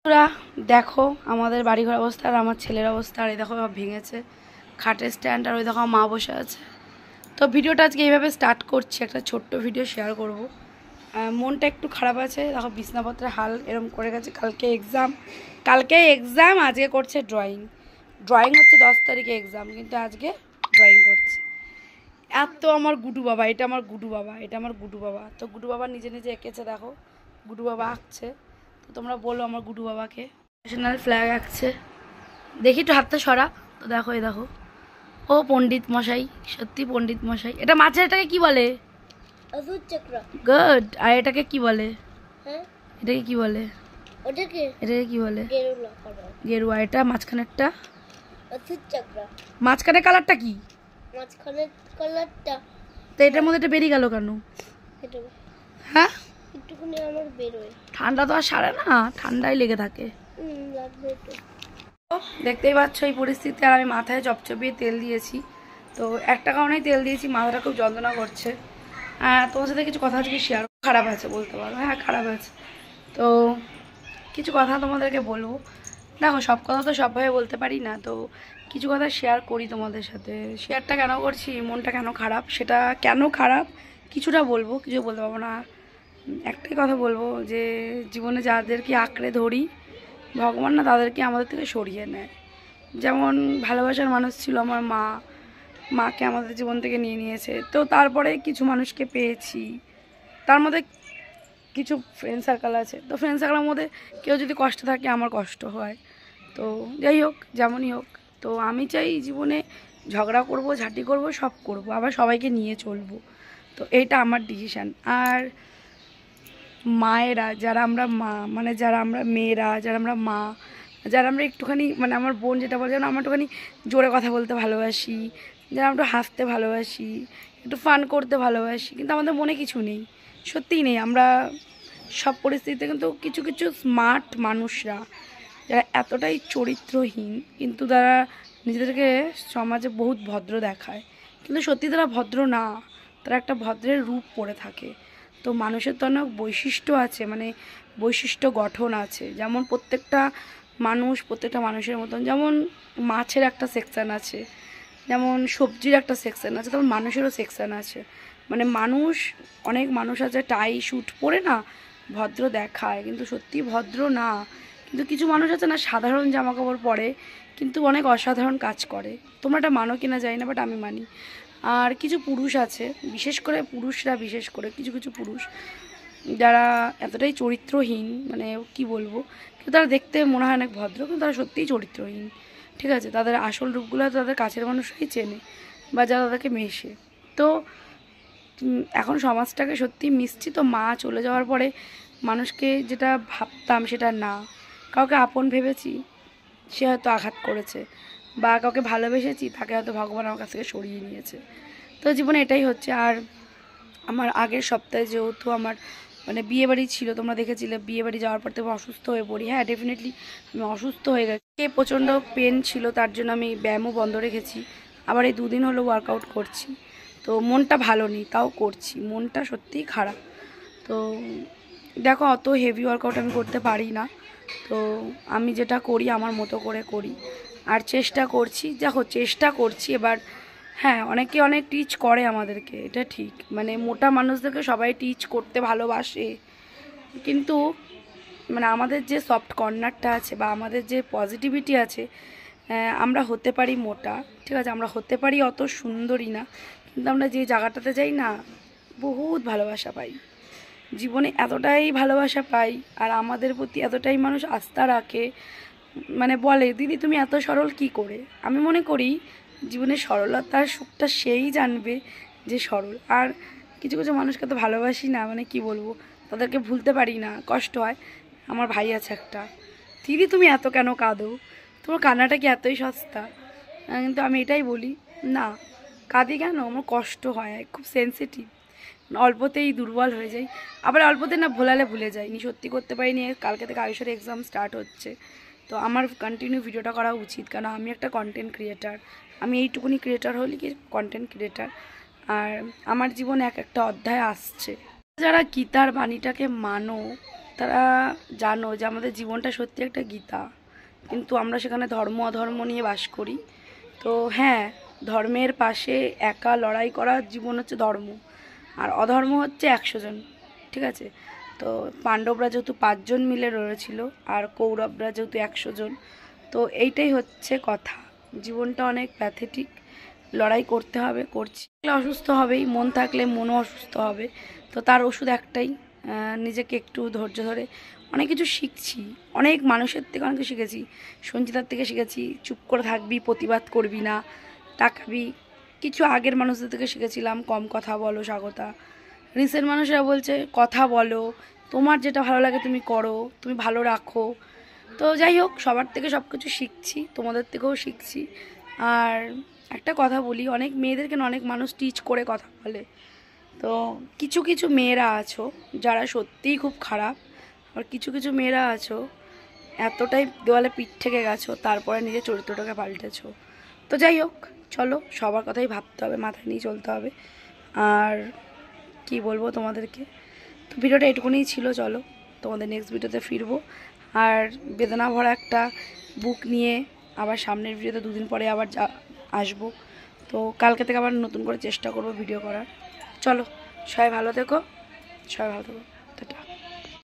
তোরা দেখো আমাদের বাড়িঘর অবস্থা আর আমার ছেলের অবস্থা, আর এই দেখো ভেঙেছে খাটের স্ট্যান্ড, আর ওই দেখো মা বসে আছে। তো ভিডিওটা আজকে এইভাবে স্টার্ট করছি, একটা ছোট্ট ভিডিও শেয়ার করব। মনটা একটু খারাপ আছে, দেখো বিছনাপত্রের হাল এরম করে গেছে। কালকে এক্সাম, আজকে করছে ড্রয়িং হচ্ছে 10 তারিখে এক্সাম, কিন্তু আজকে ড্রয়িং করছে। এত আমার গুডু বাবা, এটা আমার গুডু বাবা। তো গুডু বাবা নিজে নিজে এঁকেছে, দেখো গুডু বাবা আঁকছে। তো তোমরা বলো আমার গুডু বাবাকে। ন্যাশনাল ফ্ল্যাগ আঁকছে, দেখি একটু হাতটা সরা। তো দেখো এই দেখো, ও পণ্ডিত মশাই, সত্যি পণ্ডিত মশাই। এটা মাছের, এটাকে কি বলে? গুড। আর এটাকে কি বলে? এটাকে কি বলে? এটাকে কি বলে? গেরুয়া। এটা মাঝখানেরটা, মাঝখানে কালারটা কি? তো এটার মধ্যে এটা বেরিয়ে গেল কেন? হ্যাঁ, ঠান্ডা তো আর সারে না, ঠান্ডাই লেগে থাকে। দেখতেই পাচ্ছ এই পরিস্থিতি, আর আমি মাথায় চপচপিয়ে তেল দিয়েছি। তো একটা কারণেই তেল দিয়েছি, মাথাটা খুব যন্ত্রণা করছে। তোমার সাথে কিছু কথা আজকে শেয়ার, খারাপ আছে বলতে পারো, হ্যাঁ খারাপ আছে। তো কিছু কথা তোমাদেরকে বলবো। দেখো সব কথা তো সবভাবে বলতে পারি না, তো কিছু কথা শেয়ার করি তোমাদের সাথে। শেয়ারটা কেন করছি, মনটা কেন খারাপ, সেটা কেন খারাপ কিছুটা বলবো, কিছু বলতে পারবো না। একটাই কথা বলবো যে জীবনে যাদেরকে আঁকড়ে ধরি, ভগবান না তাদেরকে আমাদের থেকে সরিয়ে নেয়। যেমন ভালোবাসার মানুষ ছিল আমার মাকে আমাদের জীবন থেকে নিয়ে নিয়েছে। তো তারপরে কিছু মানুষকে পেয়েছি, তার মধ্যে কিছু ফ্রেন্ড সার্কেল আছে। তো ফ্রেন্ড সার্কেলের মধ্যে কেউ যদি কষ্ট থাকে, আমার কষ্ট হয়। তো যাই হোক, যেমনই হোক, তো আমি চাই জীবনে ঝগড়া করব, ঝাঁটি করব, সব করব, আবার সবাইকে নিয়ে চলবো। তো এইটা আমার ডিসিশান। আর মায়েরা, যারা আমরা মা, মানে যারা আমরা মেয়েরা, যারা আমরা মা, যারা আমরা একটুখানি, মানে আমার বোন যেটা বলে, যেন আমরা একটুখানি জোরে কথা বলতে ভালোবাসি, যারা আমরা একটু হাসতে ভালোবাসি, একটু ফান করতে ভালোবাসি, কিন্তু আমাদের মনে কিছু নেই, সত্যিই নেই। আমরা সব পরিস্থিতিতে, কিন্তু কিছু কিছু স্মার্ট মানুষরা যারা এতটাই চরিত্রহীন, কিন্তু তারা নিজেদেরকে সমাজে বহুত ভদ্র দেখায়, কিন্তু সত্যি তারা ভদ্র না, তারা একটা ভদ্রের রূপ পড়ে থাকে। তো মানুষের তো অনেক বৈশিষ্ট্য আছে, মানে বৈশিষ্ট্য গঠন আছে। যেমন প্রত্যেকটা মানুষের মতন, যেমন মাছের একটা সেকশান আছে, যেমন সবজির একটা সেকশান আছে, তেমন মানুষেরও সেকশান আছে। মানে অনেক মানুষ আছে টাই স্যুট পরে না ভদ্র দেখায়, কিন্তু সত্যি ভদ্র না। কিন্তু কিছু মানুষ আছে না, সাধারণ জামাকাপড় পরে কিন্তু অনেক অসাধারণ কাজ করে। তোমরা এটা মানো কিনা জানি না, বাট আমি মানি। আর কিছু পুরুষ আছে, বিশেষ করে কিছু কিছু পুরুষ যারা এতটাই চরিত্রহীন, মানে কি বলবো, কিন্তু তারা দেখতে মনে হয় অনেক ভদ্র, কিন্তু তারা সত্যিই চরিত্রহীন। ঠিক আছে, তাদের আসল রূপগুলো তাদের কাছের মানুষরাই চেনে, বা যারা তাদেরকে মেশে। তো এখন সমাজটাকে সত্যি মিশছি। তো মা চলে যাওয়ার পরে মানুষকে যেটা ভাবতাম সেটা না, কাউকে আপন ভেবেছি, সে হয়তো আঘাত করেছে, বা কাউকে ভালোবেসেছি, তাকে হয়তো ভগবান আমার কাছ থেকে সরিয়ে নিয়েছে। তো জীবনে এটাই হচ্ছে। আর আমার আগের সপ্তাহে যেহেতু আমার মানে বিয়েবাড়ি ছিল, তোমরা দেখেছিলে, বিয়েবাড়ি যাওয়ার পর থেকে অসুস্থ হয়ে পড়ি। হ্যাঁ, ডেফিনেটলি আমি অসুস্থ হয়ে গেছি, প্রচণ্ড পেন ছিল, তার জন্য আমি ব্যায়ামও বন্ধ রেখেছি। আবার এই 2 দিন হলো ওয়ার্কআউট করছি। তো মনটা ভালো নেই, তাও করছি, মনটা সত্যিই খারাপ। তো দেখো অত হেভি ওয়ার্কআউট আমি করতে পারি না, তো আমি যেটা করি আমার মতো করে করি, আর চেষ্টা করছি। এবার হ্যাঁ, অনেকে অনেক টিচ করে আমাদেরকে, এটা ঠিক, মানে মোটা মানুষদেরকে সবাই টিচ করতে ভালোবাসে, কিন্তু মানে আমাদের যে সফট কর্নারটা আছে, বা আমাদের যে পজিটিভিটি আছে, আমরা হতে পারি মোটা, ঠিক আছে, আমরা হতে পারি অত সুন্দরী না, কিন্তু আমরা যে জায়গাটাতে যাই না, বহুত ভালোবাসা পাই, জীবনে এতটাই ভালোবাসা পাই, আর আমাদের প্রতি এতটাই মানুষ আস্থা রাখে। মানে বলে, দিদি তুমি এত সরল কি করে? আমি মনে করি জীবনের সরলতার সুখটা সেই জানবে যে সরল। আর কিছু কিছু মানুষকে তো ভালোবাসি না, মানে কি বলবো, তাদেরকে ভুলতে পারি না, কষ্ট হয়। আমার ভাই আছে একটা, দিদি তুমি এত কেন কাঁদো, তোমার কান্নাটা কি এতই সস্তা? কিন্তু আমি এটাই বলি, না কাঁদি কেন, আমার কষ্ট হয়, খুব সেন্সিটিভ, অল্পতেই দুর্বল হয়ে যাই, আবার অল্পতে না ভোলালে ভুলে যাইনি, সত্যি করতে পারিনি। কালকে থেকে আয়ুষের এক্সাম স্টার্ট হচ্ছে, তো আমার কন্টিনিউ ভিডিওটা করা উচিত, কারণ আমি একটা কন্টেন্ট ক্রিয়েটার, আমি এইটুকুনি ক্রিয়েটার হলি কি কন্টেন্ট ক্রিয়েটার, আর আমার জীবনে একটা অধ্যায় আসছে। যারা গীতার বাণীটাকে মানো, তারা জানো যে আমাদের জীবনটা সত্যি একটা গীতা, কিন্তু আমরা সেখানে ধর্ম অধর্ম নিয়ে বাস করি। তো হ্যাঁ, ধর্মের পাশে একা লড়াই করার জীবন হচ্ছে ধর্ম, আর অধর্ম হচ্ছে 100 জন, ঠিক আছে? তো পাণ্ডবরা যেহেতু 5 জন মিলে রয়েছিল, আর কৌরবরা যেহেতু 100 জন, তো এইটাই হচ্ছে কথা। জীবনটা অনেক প্যাথেটিক, লড়াই করতে হবে, করছি। অসুস্থ হবেই, মন থাকলে মনও অসুস্থ হবে। তো তার ওষুধ একটাই, নিজেকে একটু ধৈর্য ধরে অনেক কিছু শিখছি, অনেক মানুষের থেকে অনেক কিছু শিখেছি। সঞ্চিতার থেকে শিখেছি চুপ করে থাকবি, প্রতিবাদ করবি না, তাকাবি। কিছু আগের মানুষদের থেকে শিখেছিলাম কম কথা বলো, স্বাগতা। রিসেন্ট মানুষরা বলছে কথা বলো, তোমার যেটা ভালো লাগে তুমি করো, তুমি ভালো রাখো। তো যাই হোক, সবার থেকে সব কিছু শিখছি, তোমাদের থেকেও শিখছি। আর একটা কথা বলি, অনেক মেয়েদেরকে না অনেক মানুষ টিচ করে কথা বলে। তো কিছু কিছু মেয়েরা আছো যারা সত্যিই খুব খারাপ, আর কিছু কিছু মেয়েরা আছো এতটাই দেওয়ালে পিঠ থেকে গেছো, তারপরে নিজের চরিত্রটাকে পাল্টেছো। তো যাই হোক, চলো, সবার কথাই ভাবতে হবে, মাথায় নিয়ে চলতে হবে। আর কি বলবো তোমাদেরকে, তো ভিডিওটা এটুকুনিই ছিল। চলো, তোমাদের নেক্সট ভিডিওতে ফিরবো, আর বেদনা ভরা একটা বুক নিয়ে আবার সামনের ভিডিওতে 2 দিন পরে আবার আসবো। তো কালকে থেকে আবার নতুন করে চেষ্টা করবো ভিডিও করার। চলো, সবাই ভালো থেকো, সবাই ভালো থেকো, টাটা।